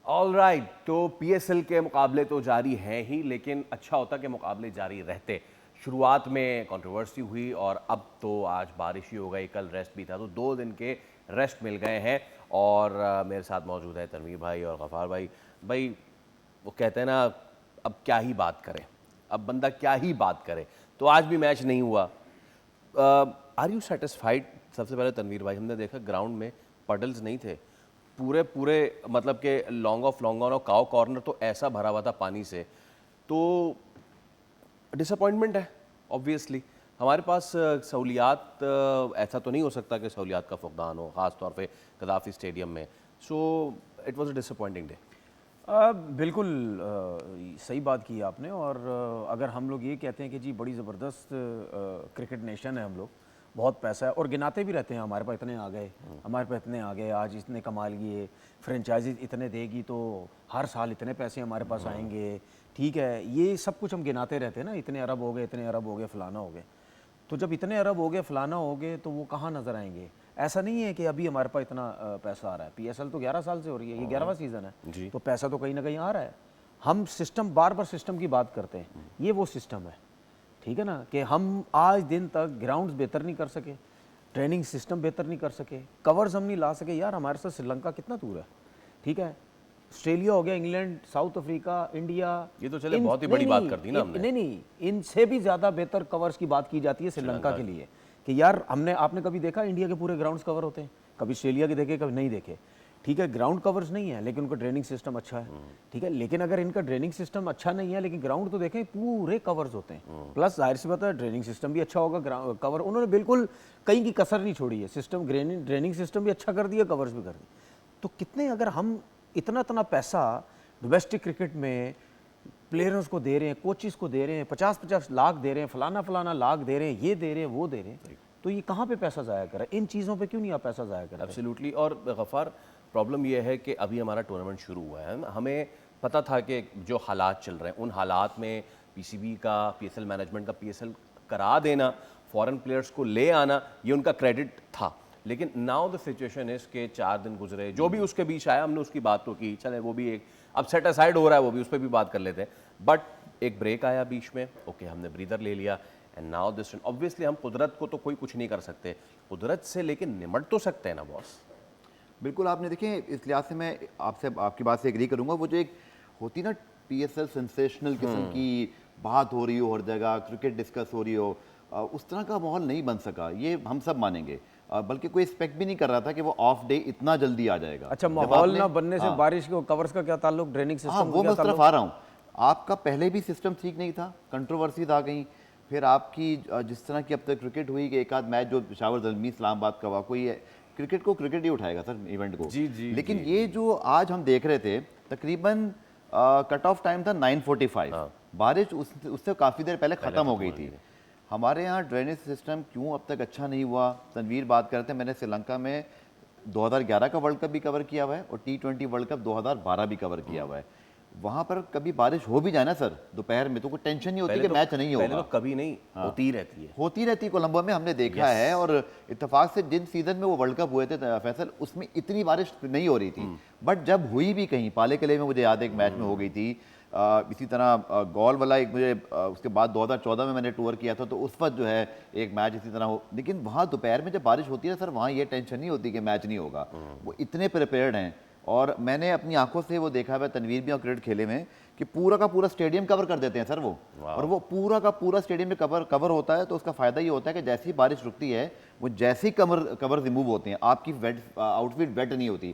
All right, तो PSL के मुकाबले तो जारी हैं ही, लेकिन अच्छा होता कि मुकाबले जारी रहते। शुरुआत में कंट्रोवर्सी हुई और अब तो आज बारिश ही हो गई, कल रेस्ट भी था, तो 2 दिन के रेस्ट मिल गए हैं। और मेरे साथ मौजूद है तनवीर भाई और गफ़ार भाई। भाई, वो कहते हैं ना, अब क्या ही बात करें, अब बंदा क्या ही बात करे। तो आज भी मैच नहीं हुआ। Are you satisfied? सबसे पहले तनवीर भाई, हमने देखा ग्राउंड में पडल्स नहीं थे, पूरे पूरे मतलब कि लॉन्ग ऑफ लॉन्ग ऑन और काओ कॉर्नर तो ऐसा भरा हुआ था पानी से। तो डिसअपॉइंटमेंट है ऑब्वियसली। हमारे पास सहूलियात, ऐसा तो नहीं हो सकता कि सहूलियात का फुकदान हो, ख़ास तौर पे गद्दाफ़ी स्टेडियम में। So it was a disappointing day. बिल्कुल सही बात की आपने। और अगर हम लोग ये कहते हैं कि जी बड़ी ज़बरदस्त क्रिकेट नेशन है, हम लोग बहुत पैसा है और गिनाते भी रहते हैं, हमारे पास इतने आ गए, हमारे पास इतने आ गए, आज इतने कमा लिए, फ्रेंचाइजी इतने देगी तो हर साल इतने पैसे हमारे पास आएंगे। ठीक है, ये सब कुछ हम गिनाते रहते हैं ना, इतने अरब हो गए, इतने अरब हो गए, फलाना हो गए। तो जब इतने अरब हो गए, फलाना हो गए, तो वो कहाँ नज़र आएंगे? ऐसा नहीं है कि अभी हमारे पास इतना पैसा आ रहा है। पीएसएल तो 11 साल से हो रही है, ये 11वां सीज़न है, जी। तो पैसा तो कहीं ना कहीं आ रहा है। हम सिस्टम, बार बार सिस्टम की बात करते हैं, ये वो सिस्टम है, ठीक है ना, कि हम आज दिन तक ग्राउंड्स बेहतर नहीं कर सके, ट्रेनिंग सिस्टम बेहतर नहीं कर सके, कवर्स हम नहीं ला सके। यार हमारे साथ श्रीलंका कितना दूर है, ठीक है, ऑस्ट्रेलिया हो गया, इंग्लैंड, साउथ अफ्रीका, इंडिया। ये तो चले बहुत ही बड़ी बात कर दी ना हमने। नहीं नहीं, इनसे भी ज़्यादा बेहतर कवर्स की बात की जाती है श्रीलंका के लिए। कि यार आपने कभी देखा इंडिया के पूरे ग्राउंड्स कवर होते हैं? कभी ऑस्ट्रेलिया के देखे, कभी नहीं देखे। ठीक है, ग्राउंड कवर्स नहीं है लेकिन उनका ड्रेनिंग सिस्टम अच्छा है। ठीक है, लेकिन अगर इनका ड्रेनिंग सिस्टम अच्छा नहीं है लेकिन ग्राउंड तो देखें पूरे कवर्स होते हैं, प्लस जाहिर सी बात है ड्रेनिंग सिस्टम भी अच्छा होगा। कवर उन्होंने बिल्कुल कहीं की कसर नहीं छोड़ी है, सिस्टम ड्रेनिंग सिस्टम भी अच्छा कर दिया, कवर्स भी कर दिए। तो कितने, अगर हम इतना इतना पैसा डोमेस्टिक क्रिकेट में प्लेयर्स को दे रहे हैं, कोचिज़ को दे रहे हैं, 50-50 लाख दे रहे हैं, फलाना फलाना लाख दे रहे हैं, ये दे रहे हैं, वो दे रहे हैं, तो ये कहाँ पे पैसा ज़ाया करें? इन चीज़ों पे क्यों नहीं आप पैसा ज़ाया करें? एब्सोल्युटली। और गफ़ार, प्रॉब्लम यह है कि अभी हमारा टूर्नामेंट शुरू हुआ है, हमें पता था कि जो हालात चल रहे हैं उन हालात में पीसीबी का, पीएसएल मैनेजमेंट का पीएसएल करा देना, फॉरेन प्लेयर्स को ले आना, ये उनका क्रेडिट था। लेकिन नाउ द सिचुएशन इज़ के 4 दिन गुजरे, जो भी उसके बीच आया हमने उसकी बात तो की, चले वो भी एक अब सेट असाइड हो रहा है, वो भी उस पर भी बात कर लेते हैं। बट एक ब्रेक आया बीच में, ओके, हमने ब्रीदर ले लिया एंड नाउ दिस। ऑब्वियसली हम कुदरत को तो कोई कुछ नहीं कर सकते, कुदरत से लेकिन निमट तो सकते हैं ना बॉस। बिल्कुल, आपने देखें, इस लिहाज से मैं आपसे आपकी बात से एग्री करूंगा। वो जो एक होती ना पीएसएल सेंसेशनल किस्म की बात हो रही हो, हर जगह क्रिकेट डिस्कस हो रही हो, उस तरह का माहौल नहीं बन सका, ये हम सब मानेंगे। बल्कि कोई एक्सपेक्ट भी नहीं कर रहा था कि वो ऑफ डे इतना जल्दी आ जाएगा। अच्छा, माहौल ना बनने से बारिश को कवर्स का क्या ताल्लुक, ड्रेनिंग सिस्टम हाँ, का वो क्या मैं उस तरफ ताल्लुक? आ रहा हूँ। आपका पहले भी सिस्टम ठीक नहीं था, कंट्रोवर्सीज आ गई, फिर आपकी जिस तरह की अब तक क्रिकेट हुई कि एक आध मैच जो पेशावर ज़ल्मी इस्लामाबाद का हुआ, कोई है क्रिकेट को क्रिकेट ही उठाएगा सर, इवेंट को। जी जी। लेकिन जी, ये जी। जो आज हम देख रहे थे, तकरीबन कट ऑफ टाइम था 9:45। बारिश उससे काफ़ी देर पहले ख़त्म हो गई थी। हमारे यहाँ ड्रेनेज सिस्टम क्यों अब तक अच्छा नहीं हुआ? तनवीर बात करते हैं, मैंने श्रीलंका में 2011 का वर्ल्ड कप भी कवर किया हुआ है और T20 वर्ल्ड कप 2012 भी कवर किया हुआ है। वहाँ पर कभी बारिश हो भी जाए ना सर दोपहर में, तो कोई टेंशन नहीं होती कि मैच नहीं होगा। पहले तो कभी नहीं, होती ही रहती है। होती रहती कोलंबो में, हमने देखा है। और इत्तेफाक से जिन सीजन में वो वर्ल्ड कप हुए थे फैसल, उसमें इतनी बारिश नहीं हो रही थी। बट जब हुई भी कहीं, पाले किले में मुझे याद है एक मैच में हो गई थी। इसी तरह गॉल वाला एक मुझे उसके बाद 2014 में मैंने टूर किया था, तो उस वक्त जो है एक मैच इसी तरह हो। लेकिन वहाँ दोपहर में जब बारिश होती है सर, वहाँ ये टेंशन नहीं होती कि मैच नहीं होगा। वो इतने प्रिपेयर्ड हैं। और मैंने अपनी आंखों से वो देखा है, तनवीर भी और क्रिकेट खेले में, कि पूरा का पूरा स्टेडियम कवर कर देते हैं सर वो। और वो पूरा का पूरा स्टेडियम में कवर होता है, तो उसका फायदा ये होता है कि जैसी बारिश रुकती है, वो जैसे ही कवर रिमूव होते हैं, आपकी वेट आउटफिट वेट नहीं होती।